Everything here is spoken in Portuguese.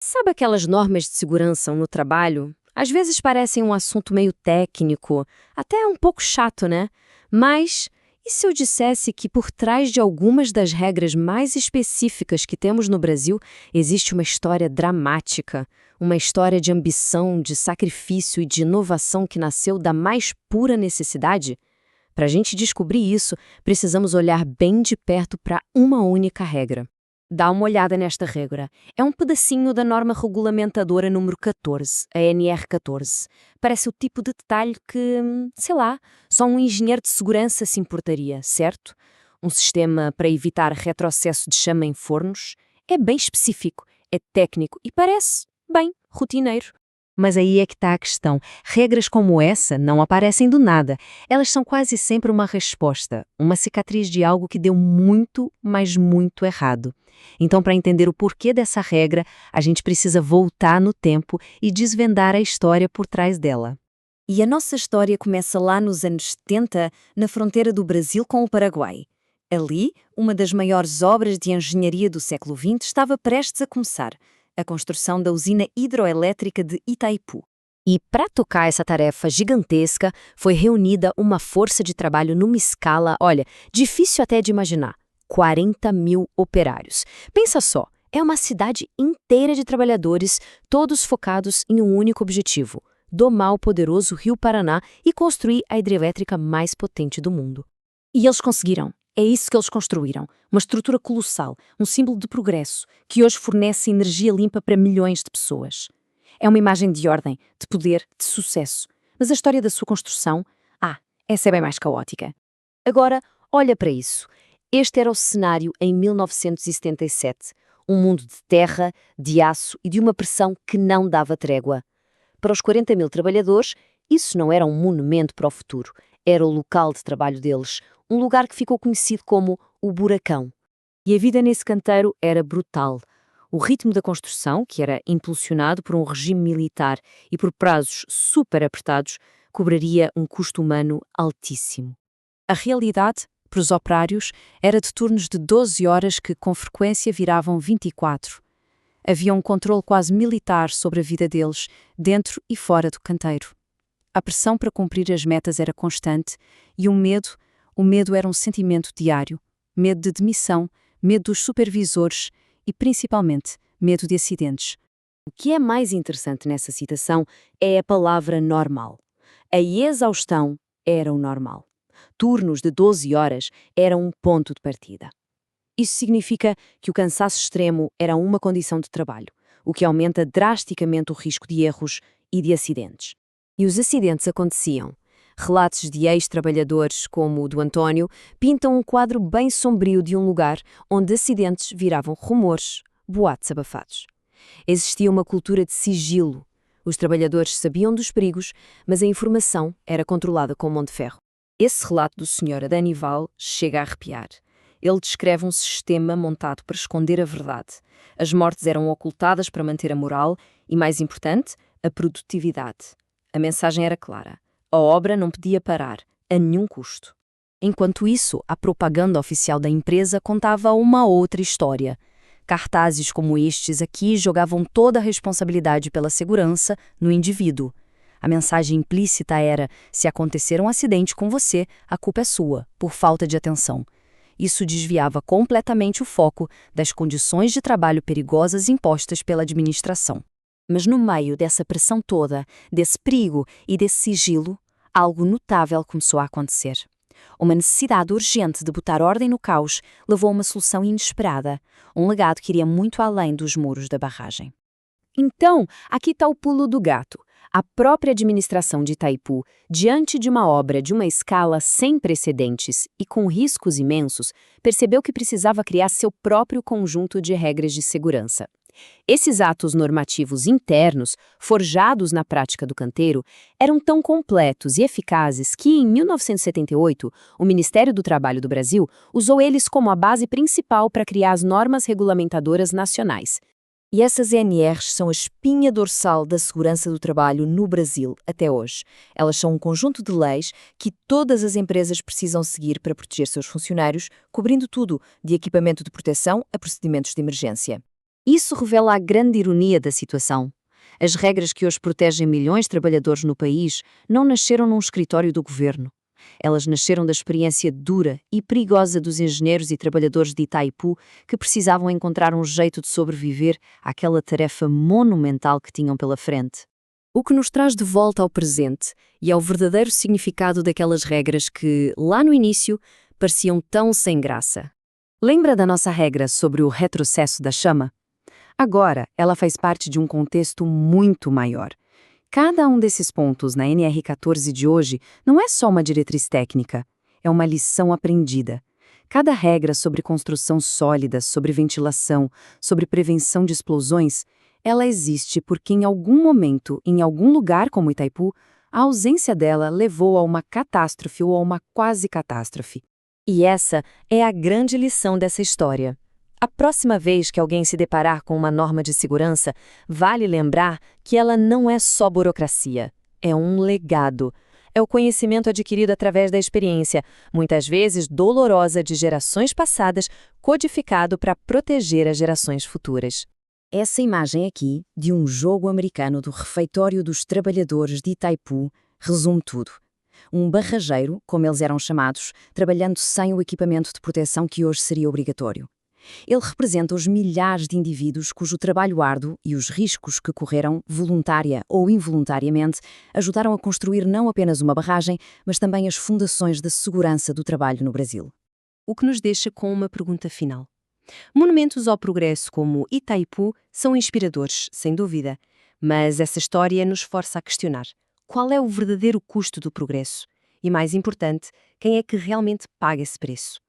Sabe aquelas normas de segurança no trabalho? Às vezes parecem um assunto meio técnico, até um pouco chato, né? Mas e se eu dissesse que por trás de algumas das regras mais específicas que temos no Brasil existe uma história dramática, uma história de ambição, de sacrifício e de inovação que nasceu da mais pura necessidade? Para a gente descobrir isso, precisamos olhar bem de perto para uma única regra. Dá uma olhada nesta regra. É um pedacinho da norma regulamentadora número 14, a NR14. Parece o tipo de detalhe que, sei lá, só um engenheiro de segurança se importaria, certo? Um sistema para evitar retrocesso de chama em fornos. É bem específico, é técnico e parece, bem, rotineiro. Mas aí é que está a questão. Regras como essa não aparecem do nada. Elas são quase sempre uma resposta, uma cicatriz de algo que deu muito, mas muito errado. Então, para entender o porquê dessa regra, a gente precisa voltar no tempo e desvendar a história por trás dela. E a nossa história começa lá nos anos 70, na fronteira do Brasil com o Paraguai. Ali, uma das maiores obras de engenharia do século XX estava prestes a começar, a construção da usina hidroelétrica de Itaipu. E para tocar essa tarefa gigantesca, foi reunida uma força de trabalho numa escala, olha, difícil até de imaginar. 40 mil operários. Pensa só, é uma cidade inteira de trabalhadores, todos focados em um único objetivo: domar o poderoso Rio Paraná e construir a hidrelétrica mais potente do mundo. E eles conseguiram. É isso que eles construíram. Uma estrutura colossal, um símbolo de progresso, que hoje fornece energia limpa para milhões de pessoas. É uma imagem de ordem, de poder, de sucesso. Mas a história da sua construção, essa é bem mais caótica. Agora, olha para isso. Este era o cenário em 1977. Um mundo de terra, de aço e de uma pressão que não dava trégua. Para os 40 mil trabalhadores, isso não era um monumento para o futuro. Era o local de trabalho deles, um lugar que ficou conhecido como o Buracão. E a vida nesse canteiro era brutal. O ritmo da construção, que era impulsionado por um regime militar e por prazos super apertados, cobraria um custo humano altíssimo. A realidade, para os operários, era de turnos de 12 horas que com frequência viravam 24. Havia um controle quase militar sobre a vida deles, dentro e fora do canteiro. A pressão para cumprir as metas era constante e o medo era um sentimento diário. Medo de demissão, medo dos supervisores e, principalmente, medo de acidentes. O que é mais interessante nessa citação é a palavra normal. A exaustão era o normal. Turnos de 12 horas eram um ponto de partida. Isso significa que o cansaço extremo era uma condição de trabalho, o que aumenta drasticamente o risco de erros e de acidentes. E os acidentes aconteciam. Relatos de ex-trabalhadores, como o do António, pintam um quadro bem sombrio de um lugar onde acidentes viravam rumores, boatos abafados. Existia uma cultura de sigilo. Os trabalhadores sabiam dos perigos, mas a informação era controlada com mão de ferro. Esse relato do Sr. Adanival chega a arrepiar. Ele descreve um sistema montado para esconder a verdade. As mortes eram ocultadas para manter a moral e, mais importante, a produtividade. A mensagem era clara. A obra não podia parar, a nenhum custo. Enquanto isso, a propaganda oficial da empresa contava uma outra história. Cartazes como estes aqui jogavam toda a responsabilidade pela segurança no indivíduo. A mensagem implícita era: se acontecer um acidente com você, a culpa é sua, por falta de atenção. Isso desviava completamente o foco das condições de trabalho perigosas impostas pela administração. Mas no meio dessa pressão toda, desse perigo e desse sigilo, algo notável começou a acontecer. Uma necessidade urgente de botar ordem no caos levou a uma solução inesperada, um legado que iria muito além dos muros da barragem. Então, aqui está o pulo do gato. A própria administração de Itaipu, diante de uma obra de uma escala sem precedentes e com riscos imensos, percebeu que precisava criar seu próprio conjunto de regras de segurança. Esses atos normativos internos, forjados na prática do canteiro, eram tão completos e eficazes que, em 1978, o Ministério do Trabalho do Brasil usou eles como a base principal para criar as normas regulamentadoras nacionais. E essas NRs são a espinha dorsal da segurança do trabalho no Brasil até hoje. Elas são um conjunto de leis que todas as empresas precisam seguir para proteger seus funcionários, cobrindo tudo, de equipamento de proteção a procedimentos de emergência. Isso revela a grande ironia da situação. As regras que hoje protegem milhões de trabalhadores no país não nasceram num escritório do governo. Elas nasceram da experiência dura e perigosa dos engenheiros e trabalhadores de Itaipu que precisavam encontrar um jeito de sobreviver àquela tarefa monumental que tinham pela frente. O que nos traz de volta ao presente e ao verdadeiro significado daquelas regras que, lá no início, pareciam tão sem graça. Lembra da nossa regra sobre o retrocesso da chama? Agora, ela faz parte de um contexto muito maior. Cada um desses pontos na NR14 de hoje não é só uma diretriz técnica, é uma lição aprendida. Cada regra sobre construção sólida, sobre ventilação, sobre prevenção de explosões, ela existe porque em algum momento, em algum lugar como Itaipu, a ausência dela levou a uma catástrofe ou a uma quase catástrofe. E essa é a grande lição dessa história. A próxima vez que alguém se deparar com uma norma de segurança, vale lembrar que ela não é só burocracia, é um legado. É o conhecimento adquirido através da experiência, muitas vezes dolorosa de gerações passadas, codificado para proteger as gerações futuras. Essa imagem aqui, de um jogo americano do refeitório dos trabalhadores de Itaipu, resume tudo. Um barrageiro, como eles eram chamados, trabalhando sem o equipamento de proteção que hoje seria obrigatório. Ele representa os milhares de indivíduos cujo trabalho árduo e os riscos que correram, voluntária ou involuntariamente, ajudaram a construir não apenas uma barragem, mas também as fundações da segurança do trabalho no Brasil. O que nos deixa com uma pergunta final. Monumentos ao progresso como Itaipu são inspiradores, sem dúvida, mas essa história nos força a questionar qual é o verdadeiro custo do progresso e, mais importante, quem é que realmente paga esse preço.